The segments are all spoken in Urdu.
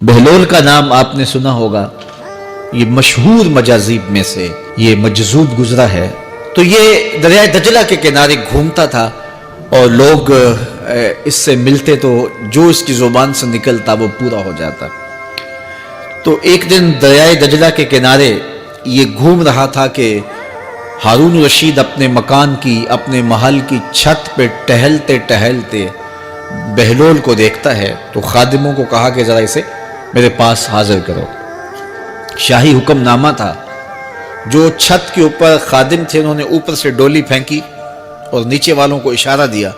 بہلول کا نام آپ نے سنا ہوگا، یہ مشہور مجاذیب میں سے یہ مجذوب گزرا ہے۔ تو یہ دریائے دجلہ کے کنارے گھومتا تھا اور لوگ اس سے ملتے تو جو اس کی زبان سے نکلتا وہ پورا ہو جاتا۔ تو ایک دن دریائے دجلہ کے کنارے یہ گھوم رہا تھا کہ ہارون رشید اپنے مکان کی، اپنے محل کی چھت پہ ٹہلتے ٹہلتے بہلول کو دیکھتا ہے۔ تو خادموں کو کہا کہ ذرا اسے میرے پاس حاضر کرو۔ شاہی حکم نامہ تھا۔ جو چھت کے اوپر خادم تھے انہوں نے اوپر سے ڈولی پھینکی اور نیچے والوں کو اشارہ دیا،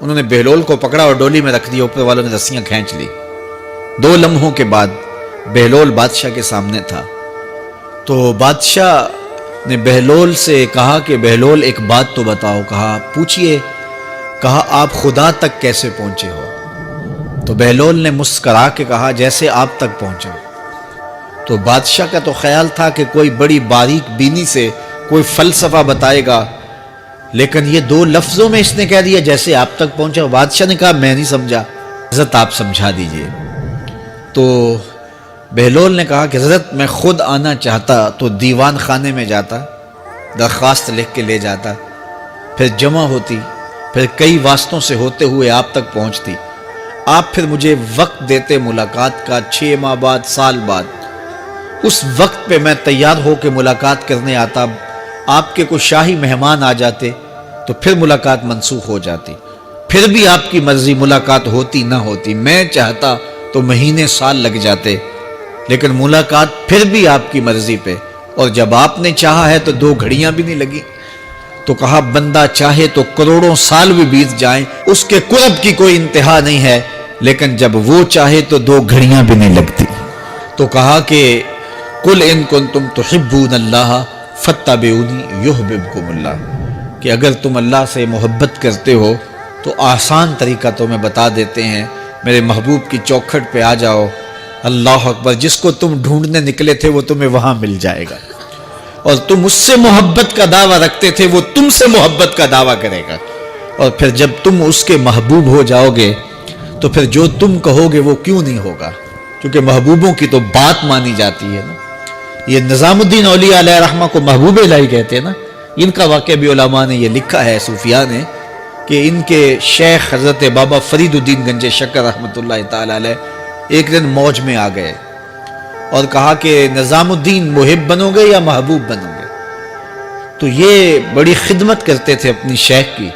انہوں نے بہلول کو پکڑا اور ڈولی میں رکھ دیا، اوپر والوں نے رسیاں کھینچ لی۔ 2 لمحوں کے بعد بہلول بادشاہ کے سامنے تھا۔ تو بادشاہ نے بہلول سے کہا کہ بہلول ایک بات تو بتاؤ۔ کہا پوچھئے۔ کہا آپ خدا تک کیسے پہنچے ہو؟ تو بہلول نے مسکرا کے کہا جیسے آپ تک پہنچا۔ تو بادشاہ کا تو خیال تھا کہ کوئی بڑی باریک بینی سے کوئی فلسفہ بتائے گا، لیکن یہ 2 لفظوں میں اس نے کہہ دیا جیسے آپ تک پہنچا۔ بادشاہ نے کہا میں نہیں سمجھا، حضرت آپ سمجھا دیجئے۔ تو بہلول نے کہا کہ حضرت میں خود آنا چاہتا تو دیوان خانے میں جاتا، درخواست لکھ کے لے جاتا، پھر جمع ہوتی، پھر کئی واسطوں سے ہوتے ہوئے آپ تک پہنچتی، آپ پھر مجھے وقت دیتے ملاقات کا، 6 ماہ بعد، سال بعد۔ اس وقت پہ میں تیار ہو کے ملاقات کرنے آتا، آپ کے کوئی شاہی مہمان آ جاتے تو پھر ملاقات منسوخ ہو جاتی، پھر بھی آپ کی مرضی ملاقات ہوتی نہ ہوتی۔ میں چاہتا تو مہینے سال لگ جاتے، لیکن ملاقات پھر بھی آپ کی مرضی پہ، اور جب آپ نے چاہا ہے تو 2 گھڑیاں بھی نہیں لگی۔ تو کہا بندہ چاہے تو کروڑوں سال بھی بیت جائیں، اس کے قرب کی کوئی انتہا نہیں ہے، لیکن جب وہ چاہے تو 2 گھڑیاں بھی نہیں لگتی۔ تو کہا کہ قل ان کنتم تحبون اللہ فاتبعونی یحببکم اللہ، کہ اگر تم اللہ سے محبت کرتے ہو تو آسان طریقہ تمہیں بتا دیتے ہیں، میرے محبوب کی چوکھٹ پہ آ جاؤ، اللہ اکبر، جس کو تم ڈھونڈنے نکلے تھے وہ تمہیں وہاں مل جائے گا، اور تم اس سے محبت کا دعویٰ رکھتے تھے وہ تم سے محبت کا دعویٰ کرے گا، اور پھر جب تم اس کے محبوب ہو جاؤ گے تو پھر جو تم کہو گے وہ کیوں نہیں ہوگا، کیونکہ محبوبوں کی تو بات مانی جاتی ہے نا۔ یہ نظام الدین اولیاء علیہ رحمہ کو محبوب الہی کہتے ہیں نا۔ ان کا واقعہ بھی علماء نے یہ لکھا ہے، صوفیاء نے، کہ ان کے شیخ حضرت بابا فرید الدین گنج شکر رحمۃ اللہ تعالی علیہ ایک دن موج میں آ گئے اور کہا کہ نظام الدین محب بنو گے یا محبوب بنو گے؟ تو یہ بڑی خدمت کرتے تھے اپنی شیخ کی،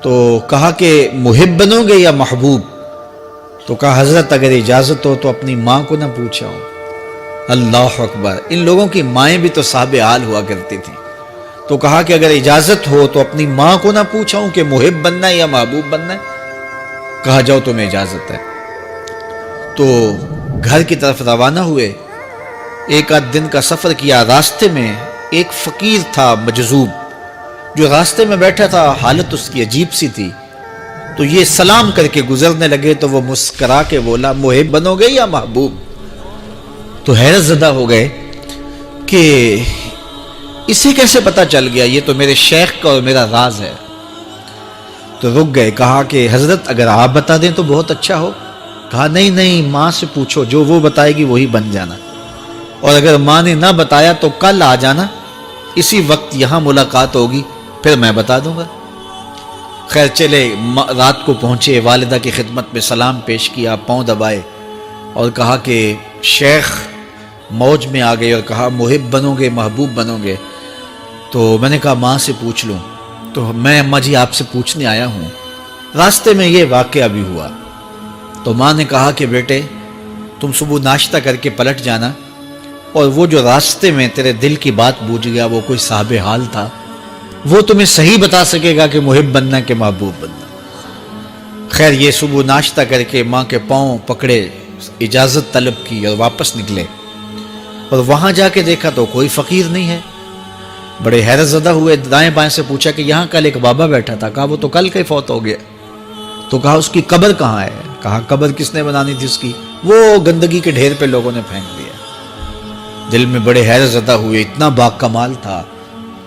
تو کہا کہ محب بنو گے یا محبوب؟ تو کہا حضرت اگر اجازت ہو تو اپنی ماں کو نہ پوچھاؤں۔ اللہ اکبر، ان لوگوں کی مائیں بھی تو صاحب حال ہوا کرتی تھیں۔ تو کہا کہ اگر اجازت ہو تو اپنی ماں کو نہ پوچھاؤں کہ محب بننا ہے یا محبوب بننا ہے؟ کہا جاؤ تمہیں اجازت ہے۔ تو گھر کی طرف روانہ ہوئے، 1 دن کا سفر کیا۔ راستے میں ایک فقیر تھا مجذوب، جو راستے میں بیٹھا تھا، حالت اس کی عجیب سی تھی۔ تو یہ سلام کر کے گزرنے لگے تو وہ مسکرا کے بولا محب بنو گے یا محبوب؟ تو حیرت زدہ ہو گئے کہ اسے کیسے پتا چل گیا، یہ تو میرے شیخ کا اور میرا راز ہے۔ تو رک گئے، کہا کہ حضرت اگر آپ بتا دیں تو بہت اچھا ہو۔ کہا نہیں نہیں، ماں سے پوچھو، جو وہ بتائے گی وہی بن جانا، اور اگر ماں نے نہ بتایا تو کل آ جانا، اسی وقت یہاں ملاقات ہوگی، پھر میں بتا دوں گا۔ خیر چلے، رات کو پہنچے، والدہ کی خدمت میں سلام پیش کیا، پاؤں دبائے اور کہا کہ شیخ موج میں آ گئے اور کہا محب بنو گے محبوب بنو گے؟ تو میں نے کہا ماں سے پوچھ لوں۔ تو میں اماں جی آپ سے پوچھنے آیا ہوں، راستے میں یہ واقعہ بھی ہوا۔ تو ماں نے کہا کہ بیٹے تم صبح ناشتہ کر کے پلٹ جانا، اور وہ جو راستے میں تیرے دل کی بات بوجھ گیا وہ کوئی صاحب حال تھا، وہ تمہیں صحیح بتا سکے گا کہ محب بننا کہ محبوب بننا۔ خیر یہ صبح ناشتہ کر کے ماں کے پاؤں پکڑے، اجازت طلب کی اور واپس نکلے، اور وہاں جا کے دیکھا تو کوئی فقیر نہیں ہے۔ بڑے حیرت زدہ ہوئے، دائیں بائیں سے پوچھا کہ یہاں کل ایک بابا بیٹھا تھا۔ کہا وہ تو کل کا فوت ہو گیا۔ تو کہا اس کی قبر کہاں ہے؟ کہا قبر کس نے بنانی تھی اس کی؟ وہ گندگی کے ڈھیر پہ لوگوں نے پھینک دیا۔ دل میں بڑے حیرت زدہ ہوئے، اتنا باکمال تھا،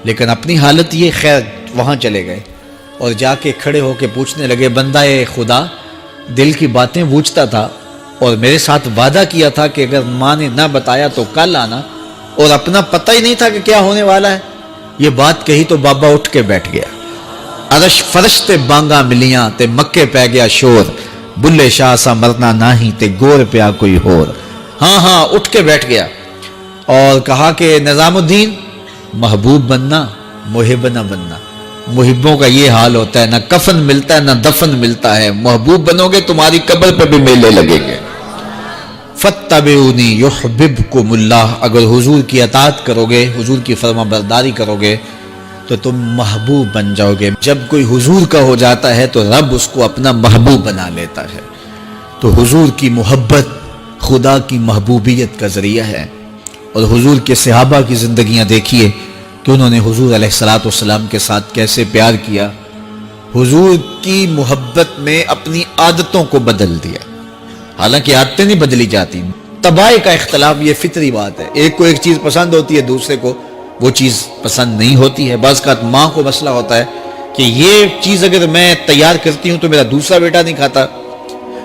لیکن اپنی حالت یہ، خیر وہاں چلے گئے اور جا کے کھڑے ہو کے پوچھنے لگے، بندہ خدا دل کی باتیں بوجھتا تھا، اور میرے ساتھ وعدہ کیا تھا کہ اگر ماں نے نہ بتایا تو کل آنا، اور اپنا پتہ ہی نہیں تھا کہ کیا ہونے والا ہے۔ یہ بات کہی تو بابا اٹھ کے بیٹھ گیا۔ عرش فرش تے بانگا ملیاں تے مکے پہ گیا شور، بلے شاہ سا مرنا ناہی تے گور پیا کوئی ہور۔ ہاں اٹھ کے بیٹھ گیا اور کہا کہ نظام الدین، محبوب بننا، محب نہ بننا۔ محبوں کا یہ حال ہوتا ہے، نہ کفن ملتا ہے نہ دفن ملتا ہے۔ محبوب بنو گے تمہاری قبر پہ بھی میلے لگیں گے۔ فَاتَّبِعُونِي يُحْبِبْكُمُ اللَّهُ، اگر حضور کی اطاعت کرو گے، حضور کی فرما برداری کرو گے تو تم محبوب بن جاؤ گے۔ جب کوئی حضور کا ہو جاتا ہے تو رب اس کو اپنا محبوب بنا لیتا ہے۔ تو حضور کی محبت خدا کی محبوبیت کا ذریعہ ہے۔ اور حضور کے صحابہ کی زندگیاں دیکھیے کہ انہوں نے حضور علیہ الصلوۃ والسلام کے ساتھ کیسے پیار کیا، حضور کی محبت میں اپنی عادتوں کو بدل دیا۔ حالانکہ عادتیں نہیں بدلی جاتی، طباع کا اختلاف یہ فطری بات ہے۔ ایک کو ایک چیز پسند ہوتی ہے، دوسرے کو وہ چیز پسند نہیں ہوتی ہے۔ بعض اوقات ماں کو مسئلہ ہوتا ہے کہ یہ چیز اگر میں تیار کرتی ہوں تو میرا دوسرا بیٹا نہیں کھاتا،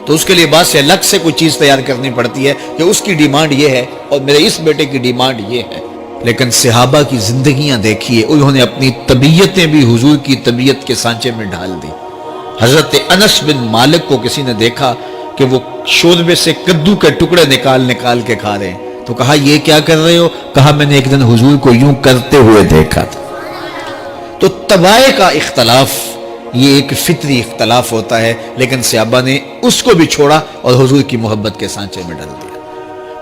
تو اس کے لیے بعد سے الگ سے کوئی چیز تیار کرنی پڑتی ہے کہ اس کی ڈیمانڈ یہ ہے اور میرے اس بیٹے کی ڈیمانڈ یہ ہے۔ لیکن صحابہ کی زندگیاں دیکھیے، انہوں نے اپنی طبیعتیں بھی حضور کی طبیعت کے سانچے میں ڈھال دی۔ حضرت انس بن مالک کو کسی نے دیکھا کہ وہ شوربے سے کدو کے ٹکڑے نکال کے کھا رہے ہیں، تو کہا یہ کیا کر رہے ہو؟ کہا میں نے ایک دن حضور کو یوں کرتے ہوئے دیکھا تھا۔ تو طباع کا اختلاف یہ ایک فطری اختلاف ہوتا ہے، لیکن صحابہ نے اس کو بھی چھوڑا اور حضور کی محبت کے سانچے میں ڈال دیا۔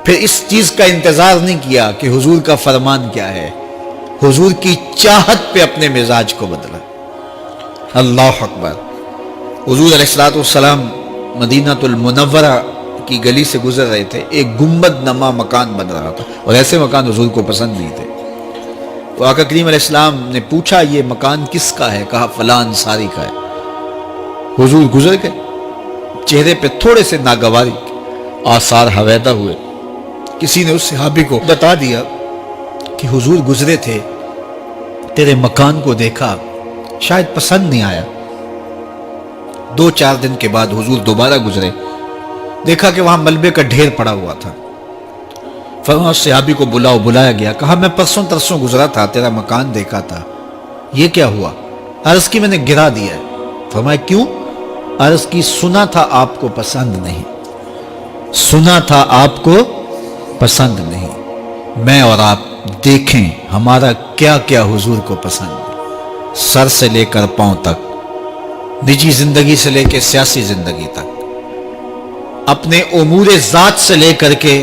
پھر اس چیز کا انتظار نہیں کیا کہ حضور کا فرمان کیا ہے، حضور کی چاہت پہ اپنے مزاج کو بدلا۔ اللہ اکبر۔ حضور علیہ الصلوۃ والسلام مدینہ المنورہ کی گلی سے گزر رہے تھے، ایک گنبد نما مکان بن رہا تھا، اور ایسے مکان حضور کو پسند نہیں تھے۔ تو آقا کریم علیہ السلام نے پوچھا یہ مکان کس کا ہے؟ کہا فلاں انصاری کا ہے۔ حضور گزر گئے، چہرے پہ تھوڑے سے ناگواری آثار حویدہ ہوئے۔ کسی نے اس صحابی کو بتا دیا کہ حضور گزرے تھے، تیرے مکان کو دیکھا، شاید پسند نہیں آیا۔ 2-4 دن کے بعد حضور دوبارہ گزرے، دیکھا کہ وہاں ملبے کا ڈھیر پڑا ہوا تھا۔ فرمایا صحابی کو بلایا گیا، کہا میں پرسوں ترسوں گزرا تھا، تیرا مکان دیکھا تھا، یہ کیا ہوا؟ عرض کی میں نے گرا دیا ہے۔ فرمایا کیوں؟ عرض کی سنا تھا آپ کو پسند نہیں، سنا تھا آپ کو پسند نہیں۔ میں اور آپ دیکھیں ہمارا کیا کیا حضور کو پسند ہے، سر سے لے کر پاؤں تک، نجی زندگی سے لے کے سیاسی زندگی تک، اپنے امور ذات سے لے کر کے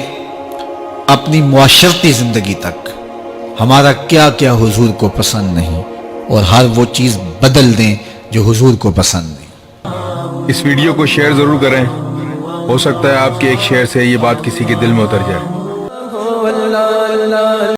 اپنی معاشرتی زندگی تک، ہمارا کیا کیا حضور کو پسند نہیں، اور ہر وہ چیز بدل دیں جو حضور کو پسند نہیں۔ اس ویڈیو کو شیئر ضرور کریں، ہو سکتا ہے آپ کے ایک شیئر سے یہ بات کسی کے دل میں اتر جائے۔